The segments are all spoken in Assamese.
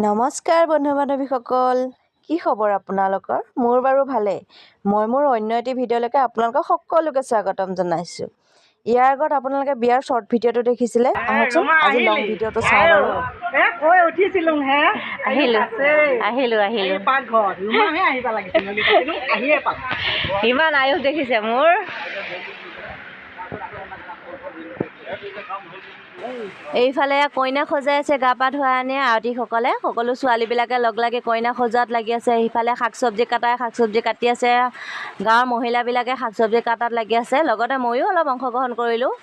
নমস্কাৰ বন্ধু বান্ধৱীসকল, কি খবৰ আপোনালোকৰ? মোৰ বাৰু ভালেই। মই মোৰ অন্য এটি ভিডিঅ'লৈকে আপোনালোকক সকলোকে স্বাগতম জনাইছোঁ। ইয়াৰ আগত আপোনালোকে বিয়াৰ শ্বৰ্ট ভিডিঅ'টো দেখিছিলে। আহকচোন আজি লং ভিডিঅ'টো চাওঁ বাৰু। কৈ উঠিছিলো হে আহিলোঁ ইমান আয়ুস দেখিছে মোৰ। এইফালে কইনাক সজাই আছে গা পা ধুৱাই আনে আয়তীসকলে। সকলো ছোৱালীবিলাকে লগ লাগি কইনাক সজোৱাত লাগি আছে। সিফালে শাক চব্জি কাটি আছে। গাঁৱৰ মহিলাবিলাকে শাক চব্জি কাটাত লাগি আছে। লগতে ময়ো অলপ অংশগ্ৰহণ কৰিলোঁ।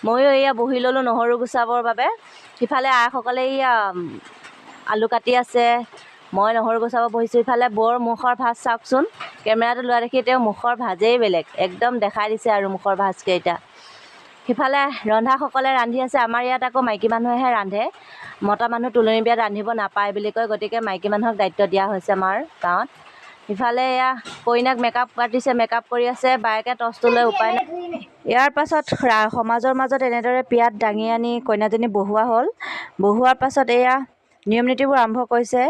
ময়ো এয়া বহি ল'লোঁ নহৰু গুচাবৰ বাবে। সিফালে আইসকলে এয়া আলু কাটি আছে, মই নহৰু গুচাব বহিছোঁ। ইফালে বৰ মুখৰ ভাজ চাওকচোন, কেমেৰাটো লোৱা দেখি তেওঁ মুখৰ ভাজেই বেলেগ, একদম দেখাই দিছে আৰু মুখৰ ভাজকেইটা। সিফালে ৰন্ধাসকলে ৰান্ধি আছে। আমাৰ ইয়াত আকৌ মাইকী মানুহেহে ৰান্ধে, মতা মানুহ তুলনি বিয়াত ৰান্ধিব নাপায় বুলি কয়, গতিকে মাইকী মানুহক দায়িত্ব দিয়া হৈছে আমাৰ গাঁৱত। ইফালে এয়া কইনাক মেকআপ কাটিছে, মেকআপ কৰি আছে, বায়েকে টৰ্চটো লৈ উপায় নাই। ইয়াৰ পাছত সমাজৰ মাজত এনেদৰে পিয়াত দাঙি আনি কইনাজনী বহোৱা হ'ল। বহোৱাৰ পাছত এয়া নিয়ম নীতিবোৰ আৰম্ভ কৰিছে।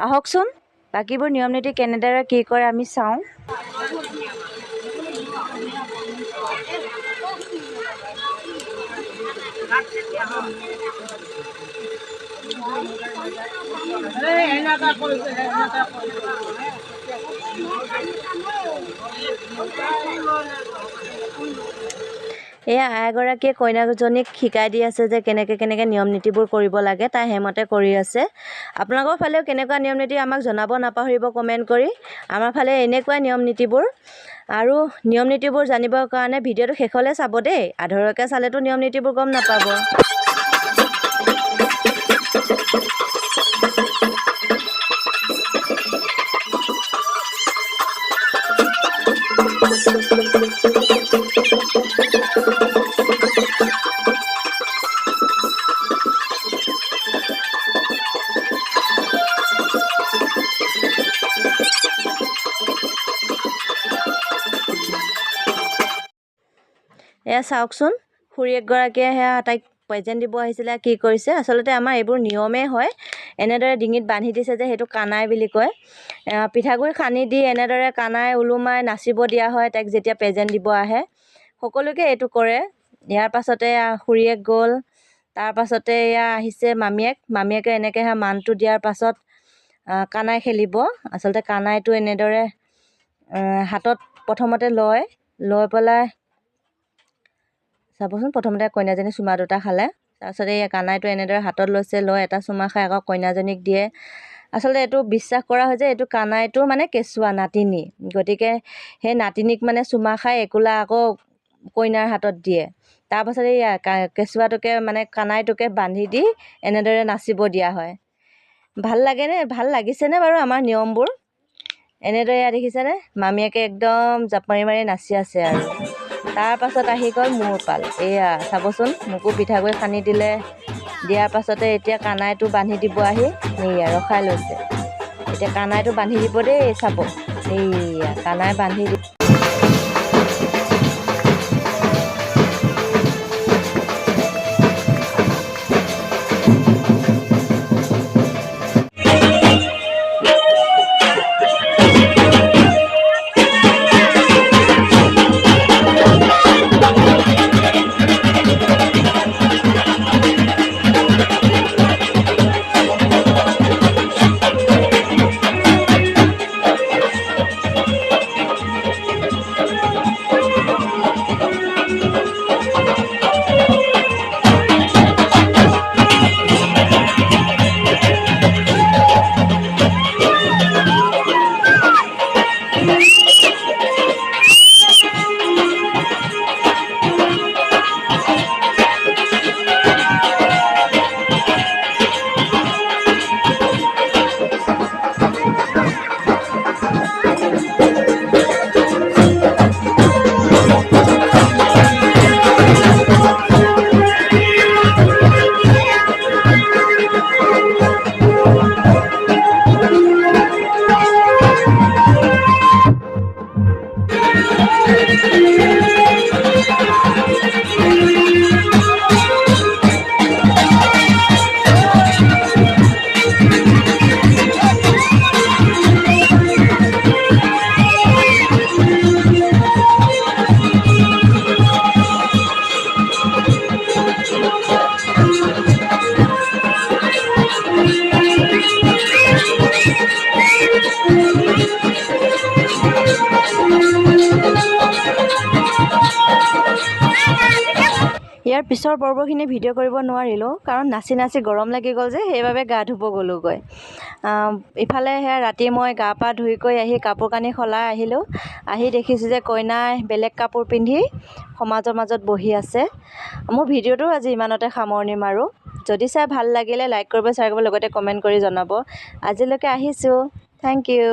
আহকচোন বাকীবোৰ নিয়ম নীতি কেনেদৰে কি কৰে আমি চাওঁ। এয়া আইগৰাকীয়ে কইনাজনীক শিকাই দি আছে যে কেনেকৈ নিয়ম নীতিবোৰ কৰিব লাগে, তাই সেইমতে কৰি আছে। আপোনালোকৰ ফালেও কেনেকুৱা নিয়ম নীতি আমাক জনাব নাপাহৰিব কমেণ্ট কৰি। আমাৰ ফালে এনেকুৱা নিয়ম নীতিবোৰ। আৰু নিয়ম নীতিবোৰ জানিবৰ কাৰণে ভিডিঅ'টো শেষলৈ চাব দেই, আধৰুৱাকৈ চালেতো নিয়ম নীতিবোৰ গম নাপাব। এয়া চাওকচোন, খুৰীয়েকগৰাকীয়ে সেয়া তাইক প্ৰেজেণ্ট দিব আহিছিলে, কি কৰিছে। আচলতে আমাৰ এইবোৰ নিয়মেই হয়। এনেদৰে ডিঙিত বান্ধি দিছে যে সেইটো কানাই বুলি কয়। পিঠাগুড়ি সানি দি এনেদৰে কানাই ওলোমাই নাচিব দিয়া হয় তাইক যেতিয়া প্ৰেজেণ্ট দিব আহে। সকলোকে এইটো কৰে। ইয়াৰ পাছতে খুৰীয়েক গ'ল, তাৰপাছতে এয়া আহিছে মামীয়েকে এনেকৈ মানটো দিয়াৰ পাছত কানাই খেলিব। আচলতে কানাইটো এনেদৰে হাতত প্ৰথমতে লৈ পেলাই চাবচোন, প্ৰথমতে কইনাজনী চুমা দুটা খালে, তাৰপিছতে এই কানাইটো এনেদৰে হাতত লৈ এটা চুমা খাই আকৌ কইনাজনীক দিয়ে। আচলতে এইটো বিশ্বাস কৰা হয় যে এইটো কানাইটো মানে কেঁচুৱা নাতিনী, গতিকে সেই নাতিনীক মানে চুমা খাই একোলা আকৌ কইনাৰ হাতত দিয়ে। তাৰপাছতে এই কেঁচুৱাটোকে মানে কানাইটোকে বান্ধি দি এনেদৰে নাচিব দিয়া হয়। ভাল লাগিছেনে বাৰু আমাৰ নিয়মবোৰ? এনেদৰে দেখিছেনে, মামীয়েকে একদম জাপ মাৰি নাচি আছে। আৰু তাৰপাছত আহি গ'ল মোৰ পাল। এয়া চাবচোন, মোকো পিঠাগুড়ি সানি দিয়াৰ পাছতে এতিয়া কানাইটো বান্ধি দিব আহি এয়া ৰখাই লৈছে। এতিয়া কানাইটো বান্ধি দিব দেই, চাব এইয়া কানাই বান্ধি দিব। ইয়াৰ পিছৰ পৰ্বখিনি ভিডিঅ' কৰিব নোৱাৰিলোঁ, কাৰণ নাচি নাচি গৰম লাগি গ'ল যে, সেইবাবে গা ধুব গ'লোঁগৈ। ইফালে সেয়া ৰাতি মই গা পা ধুই কৰি আহি কাপোৰ কানি সলাই আহিলোঁ। আহি দেখিছোঁ যে কইনাই বেলেগ কাপোৰ পিন্ধি সমাজৰ মাজত বহি আছে। মোৰ ভিডিঅ'টো আজি ইমানতে সামৰণি মাৰোঁ। যদি চাই ভাল লাগিলে লাইক কৰিব, শ্বেয়াৰ কৰিব, লগতে কমেণ্ট কৰি জনাব। আজিলৈকে আহিছোঁ। Thank U.